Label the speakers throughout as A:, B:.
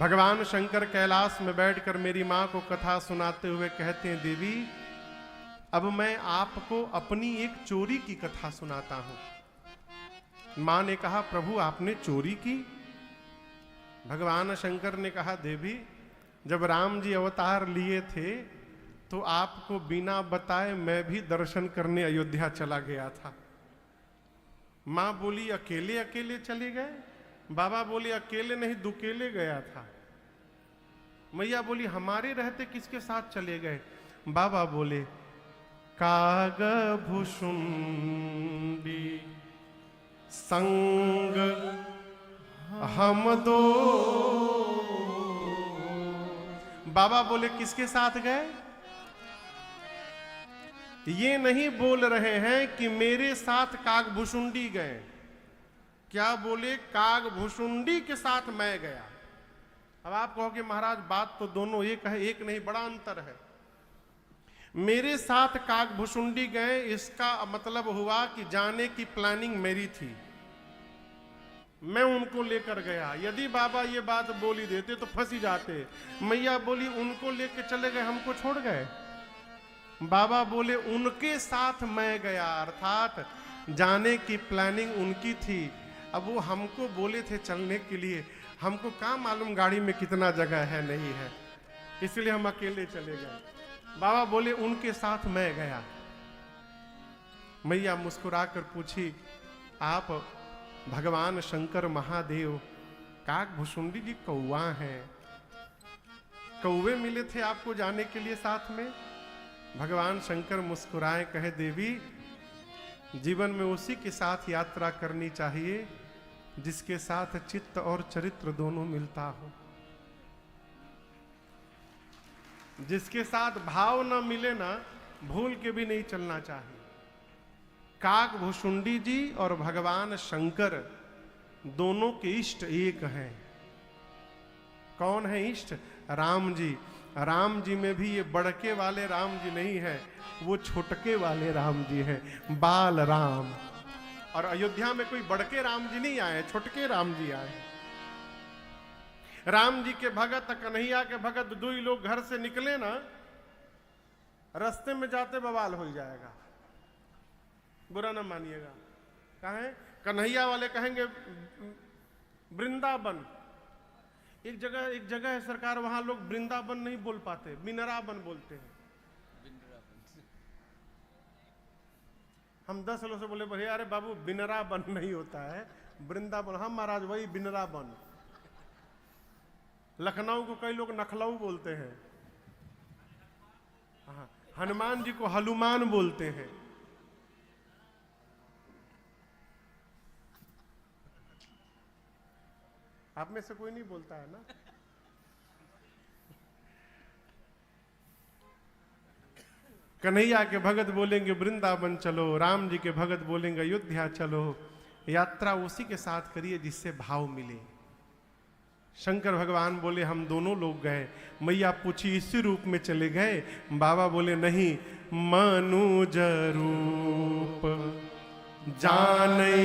A: भगवान शंकर कैलाश में बैठकर मेरी मां को कथा सुनाते हुए कहते हैं, देवी अब मैं आपको अपनी एक चोरी की कथा सुनाता हूं। मां ने कहा, प्रभु आपने चोरी की? भगवान शंकर ने कहा, देवी जब राम जी अवतार लिए थे तो आपको बिना बताए मैं भी दर्शन करने अयोध्या चला गया था। मां बोली, अकेले अकेले चले गए? बाबा बोले, अकेले नहीं दुकेले गया था। मैया बोली, हमारे रहते किसके साथ चले गए? बाबा बोले, काग भुषुंडी संग हम दो। बाबा बोले, किसके साथ गए? ये नहीं बोल रहे हैं कि मेरे साथ कागभुषुंडी गए, क्या बोले? कागभुषुंडी के साथ मैं गया। अब आप कहोगे महाराज बात तो दोनों एक है, एक नहीं, बड़ा अंतर है। मेरे साथ कागभुषुंडी गए इसका मतलब हुआ कि जाने की प्लानिंग मेरी थी, मैं उनको लेकर गया। यदि बाबा ये बात बोल ही देते तो फंस ही जाते। मैया बोली, उनको लेकर चले गए, हमको छोड़ गए? बाबा बोले, उनके साथ मैं गया, अर्थात जाने की प्लानिंग उनकी थी। अब वो हमको बोले थे चलने के लिए, हमको क्या मालूम गाड़ी में कितना जगह है नहीं है, इसलिए हम अकेले चले गए। बाबा बोले, उनके साथ मैं गया। मैया मुस्कुराकर पूछी, आप भगवान शंकर महादेव कागभुषुंडी जी कौवा हैं, कौवे मिले थे आपको जाने के लिए साथ में? भगवान शंकर मुस्कुराए, कहे, देवी जीवन में उसी के साथ यात्रा करनी चाहिए जिसके साथ चित्त और चरित्र दोनों मिलता हो। जिसके साथ भाव ना मिले ना, भूल के भी नहीं चलना चाहिए। कागभुषुंडी जी और भगवान शंकर दोनों के इष्ट एक हैं। कौन है इष्ट? राम जी। राम जी में भी ये बड़के वाले राम जी नहीं है, वो छोटके वाले राम जी हैं, बाल राम। और अयोध्या में कोई बड़के राम जी नहीं आए, छोटके राम जी आए। राम जी के भगत, कन्हैया के भगत दो ही लोग घर से निकले ना, रास्ते में जाते बवाल हो जाएगा, बुरा ना मानिएगा। कहें कन्हैया वाले कहेंगे वृंदावन, एक जगह है सरकार, वहां लोग वृंदावन नहीं बोल पाते, बिनरावन बोलते हैं। हम 10 लोगों से बोले, भैया अरे बाबू बिनरावन नहीं होता है, वृंदावन। हम महाराज वही बिनरावन। लखनऊ को कई लोग नखलऊ बोलते हैं, हनुमान जी को हनुमान बोलते हैं। आप में से कोई नहीं बोलता है ना? कन्हैया के भगत बोलेंगे वृंदावन चलो, राम जी के भगत बोलेंगे अयोध्या चलो। यात्रा उसी के साथ करिए जिससे भाव मिले। शंकर भगवान बोले, हम दोनों लोग गए। मैया पूछी, इसी रूप में चले गए? बाबा बोले, नहीं, मनुज रूप जाने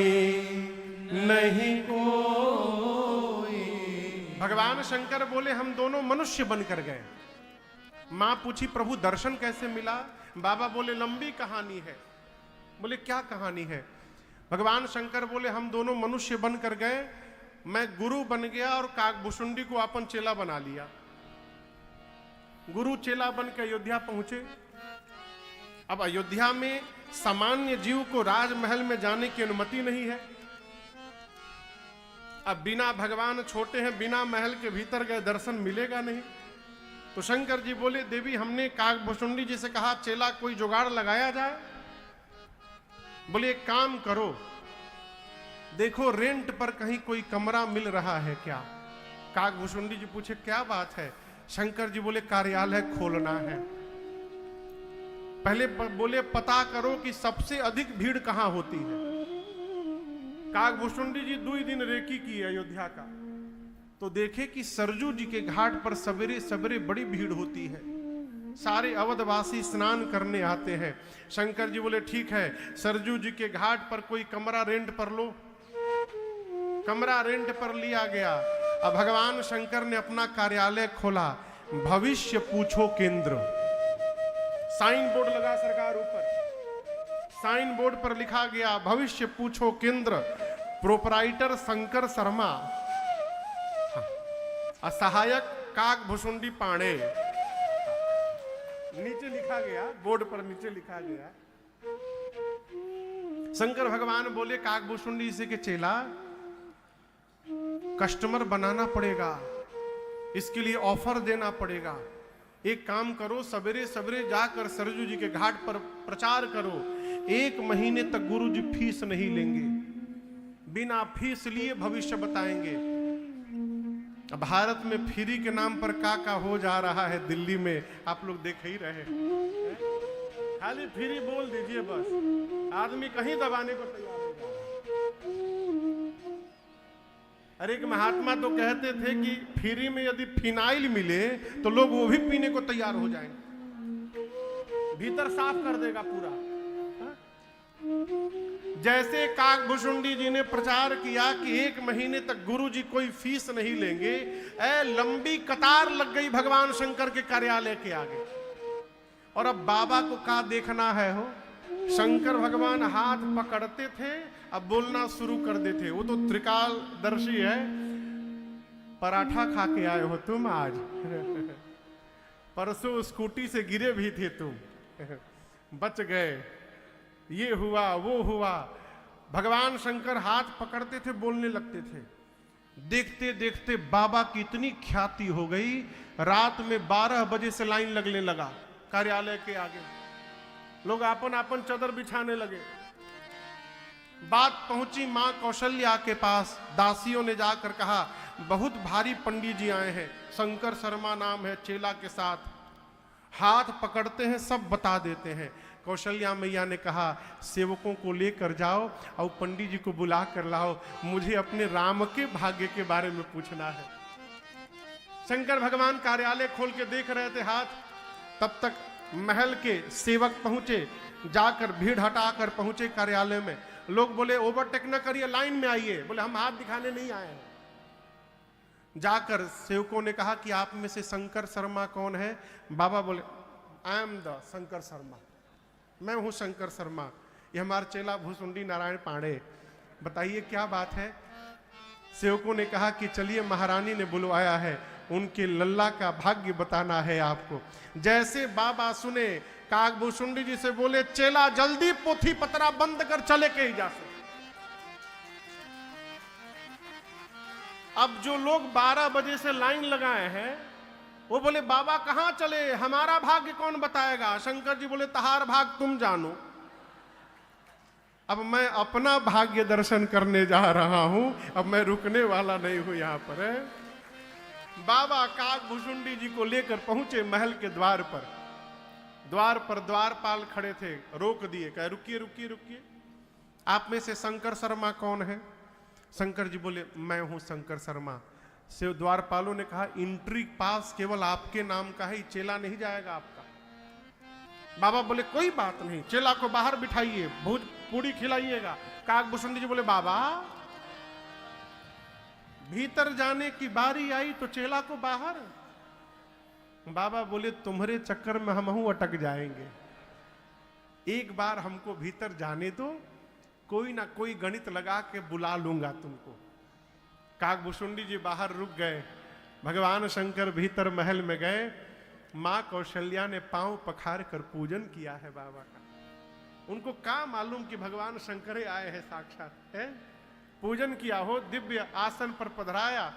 A: नहीं कोई। भगवान शंकर बोले, हम दोनों मनुष्य बनकर गए। मां पूछी, प्रभु दर्शन कैसे मिला? बाबा बोले, लंबी कहानी है। बोले, क्या कहानी है? भगवान शंकर बोले, हम दोनों मनुष्य बनकर गए, मैं गुरु बन गया और कागभुषुंडी को अपन चेला बना लिया। गुरु चेला बन के अयोध्या पहुंचे। अब अयोध्या में सामान्य जीव को राजमहल में जाने की अनुमति नहीं है। अब बिना भगवान छोटे हैं, बिना महल के भीतर गए दर्शन मिलेगा नहीं। तो शंकर जी बोले, देवी हमने कागभुषुंडी जी से कहा चेला कोई जुगाड़ लगाया जाए। बोले, एक काम करो, देखो रेंट पर कहीं कोई कमरा मिल रहा है क्या? कागभुषुंडी जी पूछे, क्या बात है? शंकर जी बोले, कार्यालय खोलना है। पहले बोले, पता करो कि सबसे अधिक भीड़ कहां होती है। कागभुषुंडी जी 2 दिन रेकी की अयोध्या का, तो देखे कि सरजू जी के घाट पर सवेरे सवेरे बड़ी भीड़ होती है। सारे अवधवासी स्नान करने आते हैं। शंकर जी बोले, ठीक है, सरजू जी के घाट पर कोई कमरा रेंट पर लो। कमरा रेंट पर लिया गया। अब भगवान शंकर ने अपना कार्यालय खोला, भविष्य पूछो केंद्र। साइन बोर्ड लगा सरकार ऊपर, साइन बोर्ड पर लिखा गया भविष्य पूछो केंद्र, प्रोपराइटर शंकर शर्मा, सहायक काकभुशुंडी पांडे। नीचे लिखा गया, बोर्ड पर नीचे लिखा गया। शंकर भगवान बोले काकभुशुंडी से के चेला, कस्टमर बनाना पड़ेगा, इसके लिए ऑफर देना पड़ेगा। एक काम करो, सवेरे सवेरे जाकर सरजू जी के घाट पर प्रचार करो, 1 महीने तक गुरु जी फीस नहीं लेंगे, बिना फीस लिए भविष्य बताएंगे। भारत में फ्री के नाम पर का हो जा रहा है दिल्ली में, आप लोग देख ही रहे हैं। खाली फ्री बोल दीजिए बस, आदमी कहीं दबाने को तैयार हो जाए। अरे एक महात्मा तो कहते थे कि फ्री में यदि फिनाइल मिले तो लोग वो भी पीने को तैयार हो जाएंगे, भीतर साफ कर देगा पूरा। जैसे काकभुशुंडी जी ने प्रचार किया कि 1 महीने तक गुरु जी कोई फीस नहीं लेंगे, लंबी कतार लग गई भगवान शंकर के कार्यालय के आगे। और अब बाबा को क्या देखना है हो, शंकर भगवान हाथ पकड़ते थे, अब बोलना शुरू कर देते। वो तो त्रिकालदर्शी है। पराठा खा के आए हो तुम आज, परसों स्कूटी से गिरे भी थे तुम, बच गए, ये हुआ वो हुआ। भगवान शंकर हाथ पकड़ते थे, बोलने लगते थे। देखते देखते बाबा की इतनी ख्याति हो गई, रात में 12 बजे से लाइन लगने लगा कार्यालय के आगे। लोग आपन आपन चादर बिछाने लगे। बात पहुंची मां कौशल्या के पास, दासियों ने जाकर कहा बहुत भारी पंडित जी आए हैं, शंकर शर्मा नाम है, चेला के साथ। हाथ पकड़ते हैं, सब बता देते हैं। कौशल्या मैया ने कहा सेवकों को लेकर जाओ और पंडित जी को बुला कर लाओ, मुझे अपने राम के भाग्य के बारे में पूछना है। शंकर भगवान कार्यालय खोल के देख रहे थे हाथ, तब तक महल के सेवक पहुंचे, जाकर भीड़ हटाकर पहुंचे कार्यालय में। लोग बोले ओवरटेक न करिए, लाइन में आइए। बोले हम हाथ दिखाने नहीं आए हैं। जाकर सेवकों ने कहा कि आप में से शंकर शर्मा कौन है? बाबा बोले I am the Shankar Sharma, मैं हूं शंकर शर्मा, ये हमारा चेला भुशुंडी नारायण पांडे, बताइए क्या बात है। सेवकों ने कहा कि चलिए महारानी ने बुलवाया है, उनके लल्ला का भाग्य बताना है आपको। जैसे बाबा सुने, काकभुशुंडी जी से बोले चेला जल्दी पोथी पतरा बंद कर, चले के ही जा सकते। अब जो लोग 12 बजे से लाइन लगाए हैं वो बोले बाबा कहां चले, हमारा भाग्य कौन बताएगा? शंकर जी बोले तहार भाग तुम जानो, अब मैं अपना भाग्य दर्शन करने जा रहा हूं, अब मैं रुकने वाला नहीं हूं यहां पर। बाबा काकभुशुंडी जी को लेकर पहुंचे महल के द्वार पर। द्वार पर द्वारपाल खड़े थे, रोक दिए, कहे रुकिए रुकिए रुकिए, आप में से शंकर शर्मा कौन है? शंकर जी बोले मैं हूं शंकर शर्मा। से द्वारपालों ने कहा एंट्री पास केवल आपके नाम का है, चेला नहीं जाएगा आपका। बाबा बोले कोई बात नहीं, चेला को बाहर बिठाइए, भूज पूरी खिलाइएगा। काकभुशुंडी जी बोले बाबा भीतर जाने की बारी आई तो चेला को बाहर। बाबा बोले तुम्हारे चक्कर में हम अटक जाएंगे, एक बार हमको भीतर जाने दो, कोई ना कोई गणित लगा के बुला लूंगा तुमको। काकभुशुंडी जी बाहर रुक गए, भगवान शंकर भीतर महल में गए। मां कौशल्या ने पांव पखार कर पूजन किया है बाबा का। उनको क्या मालूम कि भगवान शंकर आए हैं साक्षात, है? पूजन किया हो, दिव्य आसन पर पधराया।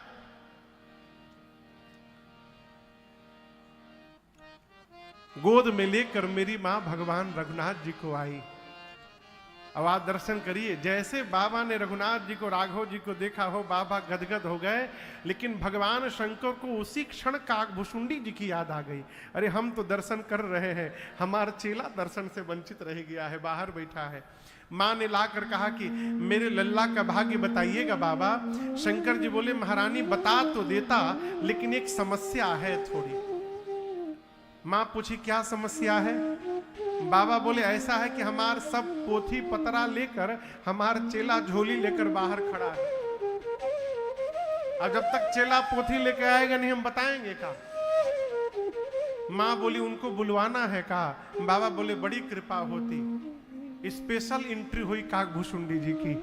A: गोद में लेकर मेरी मां भगवान रघुनाथ जी को आई। अब आप दर्शन करिए, जैसे बाबा ने रघुनाथ जी को, राघव जी को देखा हो, बाबा गदगद हो गए। लेकिन भगवान शंकर को उसी क्षण काकभुशुंडी जी की याद आ गई। अरे हम तो दर्शन कर रहे हैं, हमारा चेला दर्शन से वंचित रह गया है, बाहर बैठा है। मां ने लाकर कहा कि मेरे लल्ला का भाग्य बताइएगा बाबा। शंकर जी बोले महारानी बता तो देता, लेकिन एक समस्या है थोड़ी। मां पूछी क्या समस्या है? बाबा बोले ऐसा है कि हमार सब पोथी पतरा लेकर हमार चेला झोली लेकर बाहर खड़ा है। अब जब तक चेला पोथी लेके आएगा नहीं हम बताएंगे का। माँ बोली उनको बुलवाना है का। बाबा बोले बड़ी कृपा होती। स्पेशल एंट्री हुई काकभूषुंडी जी की।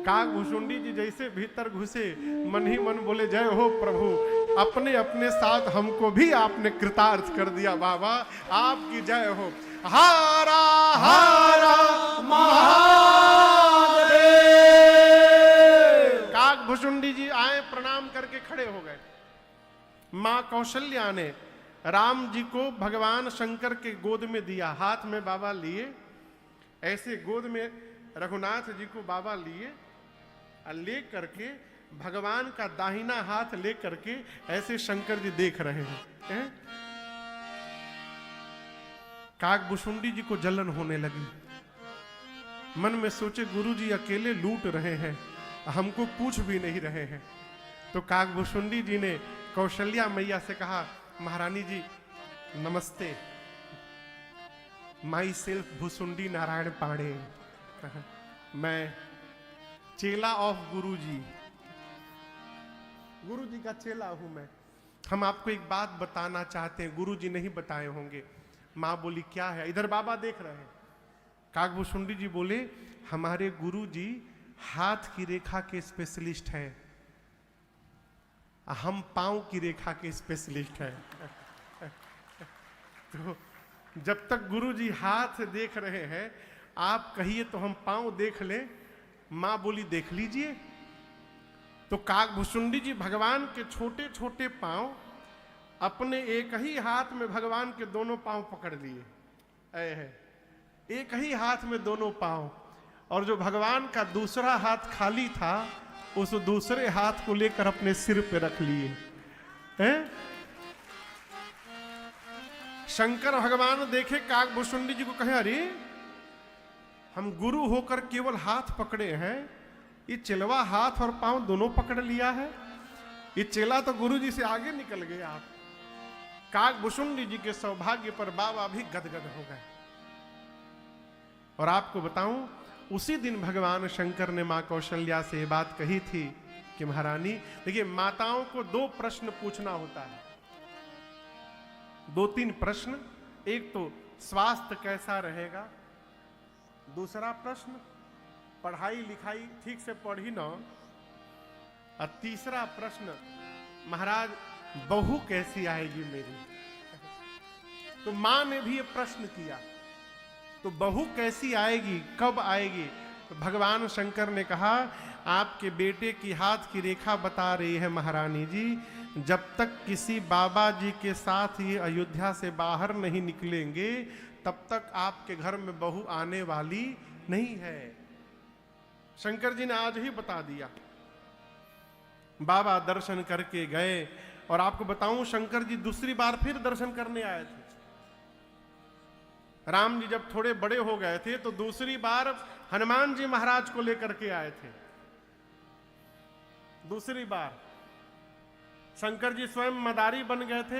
A: काकभूषुंडी जी जैसे भीतर घुसे मन ही मन बोले जय हो प्रभु, अपने अपने साथ हमको भी आपने कृतार्थ कर दिया बाबा, आपकी जय हो। हारा हारा महादेव। काकभूषुंडी जी आए, प्रणाम करके खड़े हो गए। मां कौशल्या ने राम जी को भगवान शंकर के गोद में दिया, हाथ में बाबा लिए, ऐसे गोद में रघुनाथ जी को बाबा लिए, ले करके भगवान का दाहिना हाथ ले करके ऐसे शंकर जी देख रहे हैं। काकभूषुंडी जी को जलन होने लगी। मन में सोचे गुरु जी अकेले लूट रहे हैं, हमको पूछ भी नहीं रहे हैं। तो काकभूषुंडी जी ने कौशल्या मैया से कहा, महारानी जी नमस्ते, माई सेल्फ भूसुंडी नारायण पांडे, मैं चेला ऑफ गुरु जी का चेला हूं मैं। हम आपको एक बात बताना चाहते हैं, गुरु जी नहीं बताए होंगे। मां बोली क्या है? इधर बाबा देख रहे हैं। काकभूषुंडी जी बोले हमारे गुरु जी हाथ की रेखा के स्पेशलिस्ट हैं, हम पांव की रेखा के स्पेशलिस्ट हैं। तो जब तक गुरु जी हाथ देख रहे हैं, आप कहिए तो हम पांव देख लें। मां बोली देख लीजिए। तो काकभूषुंडी जी भगवान के छोटे छोटे पांव अपने एक ही हाथ में भगवान के दोनों पांव पकड़ लिए, एक ही हाथ में दोनों पांव, और जो भगवान का दूसरा हाथ खाली था उस दूसरे हाथ को लेकर अपने सिर पे रख लिए हैं। शंकर भगवान देखे काकभूषुंडी जी को, कहे अरे हम गुरु होकर केवल हाथ पकड़े हैं, ये चेलवा हाथ और पांव दोनों पकड़ लिया है। ये चेला तो गुरु जी से आगे निकल गए। आप काकभूषुंडी जी के सौभाग्य पर बाबा भी गदगद हो गए। और आपको बताऊं, उसी दिन भगवान शंकर ने मां कौशल्या से बात कही थी कि महारानी देखिए, माताओं को 2 प्रश्न पूछना होता है, 2-3 प्रश्न। एक तो स्वास्थ्य कैसा रहेगा, दूसरा प्रश्न पढ़ाई लिखाई ठीक से पढ़ी ना, और तीसरा प्रश्न महाराज बहू कैसी आएगी मेरी। तो मां ने भी ये प्रश्न किया, तो बहू कैसी आएगी, कब आएगी? तो भगवान शंकर ने कहा आपके बेटे की हाथ की रेखा बता रही है महारानी जी, जब तक किसी बाबा जी के साथ ये अयोध्या से बाहर नहीं निकलेंगे तब तक आपके घर में बहू आने वाली नहीं है। शंकर जी ने आज ही बता दिया। बाबा दर्शन करके गए, और आपको बताऊं शंकर जी दूसरी बार फिर दर्शन करने आए थे। राम जी जब थोड़े बड़े हो गए थे तो दूसरी बार हनुमान जी महाराज को लेकर के आए थे। दूसरी बार शंकर जी स्वयं मदारी बन गए थे।